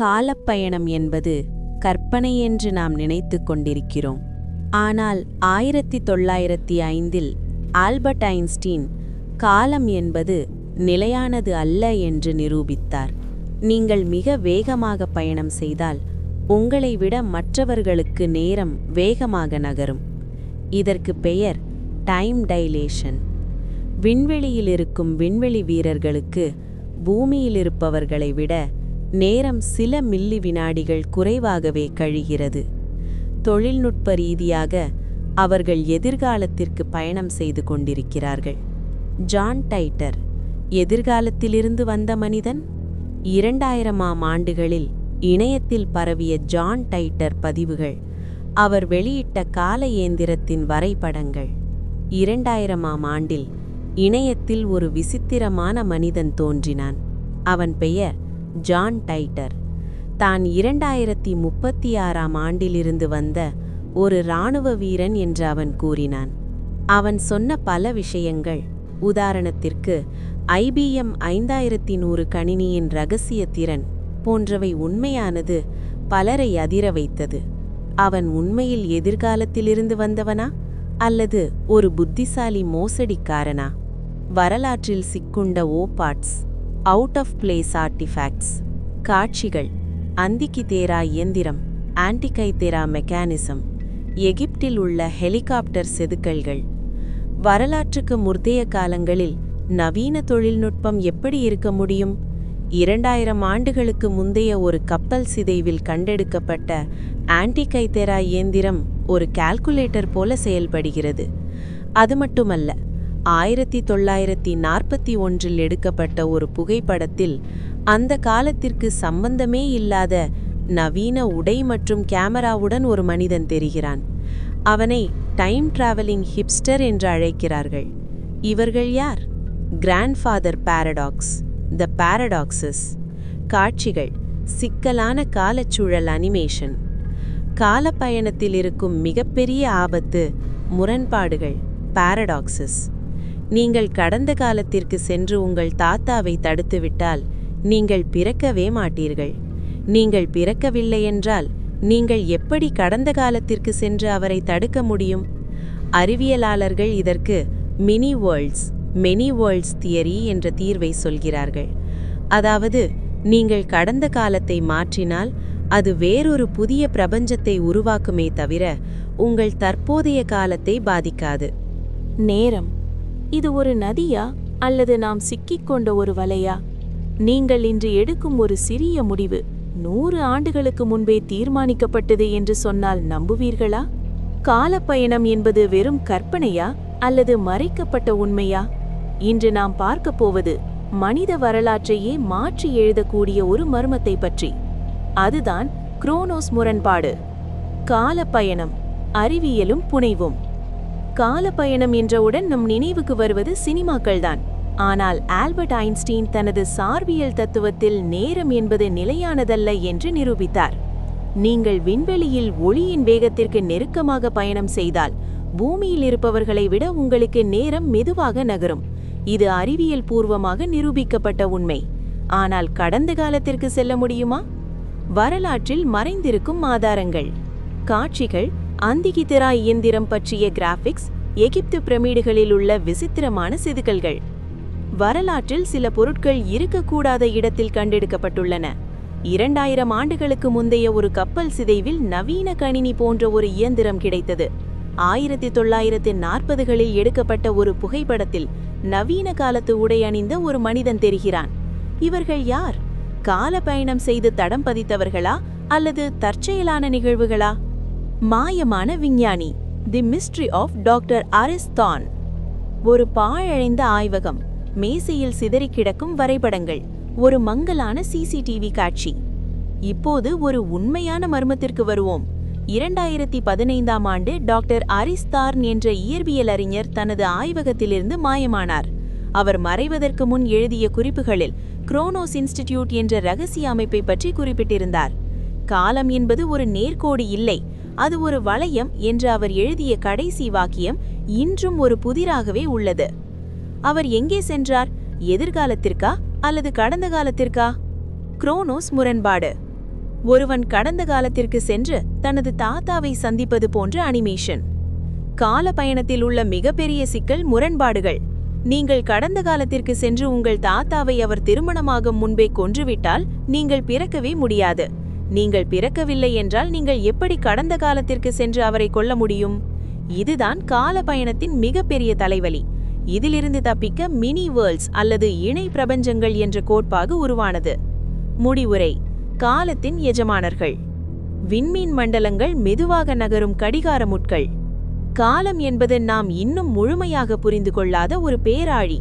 காலப்பயணம் என்பது கற்பனை என்று நாம் நினைத்துக் கொண்டிருக்கிறோம். ஆனால் 1905இல் ஆல்பர்ட் ஐன்ஸ்டீன் காலம் என்பது நிலையானது அல்ல என்று நிரூபித்தார். நீங்கள் மிக வேகமாக பயணம் செய்தால் உங்களை விட மற்றவர்களுக்கு நேரம் வேகமாக நகரும். இதற்கு பெயர் டைம் டைலேஷன். விண்வெளியில் இருக்கும் விண்வெளி வீரர்களுக்கு பூமியிலிருப்பவர்களை விட நேரம் சில மில்லி வினாடிகள் குறைவாகவே கழிகிறது. தொழில்நுட்ப ரீதியாக அவர்கள் எதிர்காலத்திற்கு பயணம் செய்து கொண்டிருக்கிறார்கள். ஜான் டைட்டர் எதிர்காலத்திலிருந்து வந்த மனிதன். 2000ஆம் ஆண்டுகளில் இணையத்தில் பரவிய ஜான் டைட்டர் பதிவுகள் அவர் வெளியிட்ட கால இயந்திரத்தின் வரைபடங்கள். 2000ஆம் ஆண்டில் இணையத்தில் ஒரு விசித்திரமான மனிதன் தோன்றினான். அவன் பெயர் ஜான் டைட்டர். தான் 2036ஆம் ஆண்டிலிருந்து வந்த ஒரு இராணுவ வீரன் என்று அவன் கூறினான். அவன் சொன்ன பல விஷயங்கள், உதாரணத்திற்கு IBM 5100 கணினியின் இரகசிய திறன் போன்றவை உண்மையானது பலரை அதிர வைத்தது. அவன் உண்மையில் எதிர்காலத்திலிருந்து வந்தவனா அல்லது ஒரு புத்திசாலி மோசடிக்காரனா? வரலாற்றில் சிக்குண்ட ஓபாட்ஸ், அவுட் ஆஃப் பிளேஸ் ஆர்டிஃபேக்ட்ஸ், காட்சிகள், அந்திகிதேரா இயந்திரம், ஆன்டிகைதேரா மெக்கானிசம், எகிப்தில் உள்ள ஹெலிகாப்டர் செதுக்கல்கள். வரலாற்றுக்கு முந்தைய காலங்களில் நவீன தொழில்நுட்பம் எப்படி இருக்க முடியும்? 2000 ஆண்டுகளுக்கு முந்தைய ஒரு கப்பல் சிதைவில் கண்டெடுக்கப்பட்ட ஆன்டிகைதேரா இயந்திரம் ஒரு கால்குலேட்டர் போல செயல்படுகிறது. அது மட்டுமல்ல, 1941இல் எடுக்கப்பட்ட ஒரு புகைப்படத்தில் அந்த காலத்திற்கு சம்பந்தமே இல்லாத நவீன உடை மற்றும் கேமராவுடன் ஒரு மனிதன் தெரிகிறான். அவனை டைம் டிராவலிங் ஹிப்ஸ்டர் என்று அழைக்கிறார்கள். இவர்கள் யார்? கிராண்ட்ஃபாதர் பாரடாக்ஸ், த பாரடாக்ஸஸ். காட்சிகள், சிக்கலான காலச்சூழல் அனிமேஷன். காலப்பயணத்தில் இருக்கும் மிகப்பெரிய ஆபத்து முரண்பாடுகள், பாரடாக்ஸஸ். நீங்கள் கடந்த காலத்திற்கு சென்று உங்கள் தாத்தாவை தடுத்துவிட்டால் நீங்கள் பிறக்கவே மாட்டீர்கள். நீங்கள் பிறக்கவில்லை என்றால் நீங்கள் எப்படி கடந்த காலத்திற்கு சென்று அவரை தடுக்க முடியும்? அறிவியலாளர்கள் இதற்கு mini world's, many world's theory என்ற தீர்வை சொல்கிறார்கள். அதாவது, நீங்கள் கடந்த காலத்தை மாற்றினால் அது வேறொரு புதிய பிரபஞ்சத்தை உருவாக்குமே தவிர உங்கள் தற்போதைய காலத்தை பாதிக்காது. நேரம், இது ஒரு நதியா அல்லது நாம் சிக்கிக்கொண்ட ஒரு வலையா? நீங்கள் இன்று எடுக்கும் ஒரு சிறிய முடிவு 100 ஆண்டுகளுக்கு முன்பே தீர்மானிக்கப்பட்டது என்று சொன்னால் நம்புவீர்களா? காலப்பயணம் என்பது வெறும் கற்பனையா அல்லது மறைக்கப்பட்ட உண்மையா? இன்று நாம் பார்க்கப் போவது மனித வரலாற்றையே மாற்றி எழுதக்கூடிய ஒரு மர்மத்தை பற்றி. அதுதான் குரோனோஸ் முரண்பாடு. காலப்பயணம், அறிவியலும் புனைவும். காலப்பயணம் என்றவுடன் நம் நினைவுக்கு வருவது சினிமாக்கள்தான். ஆனால் ஆல்பர்ட் ஐன்ஸ்டீன் தனது சார்பியல் தத்துவத்தில் நேரம் என்பது நிலையானதல்ல என்று நிரூபித்தார். நீங்கள் விண்வெளியில் ஒளியின் வேகத்திற்கு நெருக்கமாக பயணம் செய்தால் பூமியில் இருப்பவர்களை விட உங்களுக்கு நேரம் மெதுவாக நகரும். இது அறிவியல் பூர்வமாக நிரூபிக்கப்பட்ட உண்மை. ஆனால் கடந்த காலத்திற்கு செல்ல முடியுமா? வரலாற்றில் மறைந்திருக்கும் ஆதாரங்கள். காட்சிகள், அந்திகிதேரா இயந்திரம் பற்றிய கிராபிக்ஸ், எகிப்து பிரமிடுகளில் உள்ள விசித்திரமான செதுக்கல்கள். வரலாற்றில் சில பொருட்கள் இருக்கக்கூடாத இடத்தில் கண்டெடுக்கப்பட்டுள்ளன. 2000 ஆண்டுகளுக்கு முந்தைய ஒரு கப்பல் சிதைவில் நவீன கணினி போன்ற ஒரு இயந்திரம் கிடைத்தது. 1940களில் எடுக்கப்பட்ட ஒரு புகைப்படத்தில் நவீன காலத்து உடை அணிந்த ஒரு மனிதன் தெரிகிறான். இவர்கள் யார்? கால பயணம் செய்து தடம் பதித்தவர்களா அல்லது தற்செயலான நிகழ்வுகளா? மாயமான விஞ்ஞானி, தி மிஸ்ட்ரி ஆஃப் டாக்டர் அரிஸ் தான். ஒரு பாழடைந்த ஆய்வகம், மேசையில் சிதறி கிடக்கும் வரைபடங்கள், ஒரு மங்கலான சிசிடிவி காட்சி. இப்போது ஒரு உண்மையான மர்மத்திற்கு வருவோம். 2015ஆம் ஆண்டு டாக்டர் அரிஸ் தான் என்ற இயற்பியல் அறிஞர் தனது ஆய்வகத்திலிருந்து மாயமானார். அவர் மறைவதற்கு முன் எழுதிய குறிப்புகளில் குரோனோஸ் இன்ஸ்டிடியூட் என்ற இரகசிய அமைப்பை பற்றி குறிப்பிட்டிருந்தார். காலம் என்பது ஒரு நேர்கோடு இல்லை, அது ஒரு வளையம் என்று அவர் எழுதிய கடைசி வாக்கியம் இன்றும் ஒரு புதிராகவே உள்ளது. அவர் எங்கே சென்றார்? எதிர்காலத்திற்கா அல்லது கடந்த காலத்திற்கா? குரோனோஸ் முரண்பாடு. ஒருவன் கடந்த காலத்திற்கு சென்று தனது தாத்தாவை சந்திப்பது போன்ற அனிமேஷன். கால பயணத்தில் உள்ள மிகப்பெரிய சிக்கல் முரண்பாடுகள். நீங்கள் கடந்த காலத்திற்கு சென்று உங்கள் தாத்தாவை அவர் திருமணமாகும் முன்பே கொன்றுவிட்டால் நீங்கள் பிறக்கவே முடியாது. நீங்கள் பிறக்கவில்லை என்றால் நீங்கள் எப்படி கடந்த காலத்திற்கு சென்று அவரை கொல்ல முடியும்? இதுதான் கால பயணத்தின் மிகப்பெரிய தலைவலி. இதிலிருந்து தப்பிக்க மினி வேர்ல்ட்ஸ் அல்லது இணை பிரபஞ்சங்கள் என்ற கோட்பாடு உருவானது. முடிவுரை: காலத்தின் எஜமானர்கள். விண்மீன் மண்டலங்கள் மெதுவாக நகரும் கடிகார முட்கள். காலம் என்பது நாம் இன்னும் முழுமையாக புரிந்து கொள்ளாத ஒரு பேராழி.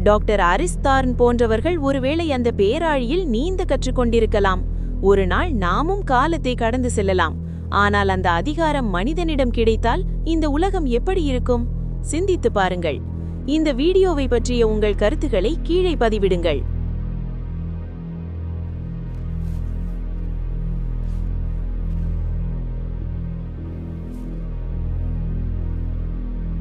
டாக்டர் அரிஸ்டார்ன் போன்றவர்கள் ஒருவேளை அந்த பேராழியில் நீந்த கற்றுக்கொண்டிருக்கலாம். ஒரு நாள் நாமும் காலத்தை கடந்து செல்லலாம். ஆனால் அந்த அதிகாரம் மனிதனிடம் கிடைத்தால் இந்த உலகம் எப்படி இருக்கும்? சிந்தித்து பாருங்கள். இந்த வீடியோவை பற்றிய உங்கள் கருத்துக்களை கீழே பதிவிடுங்கள்.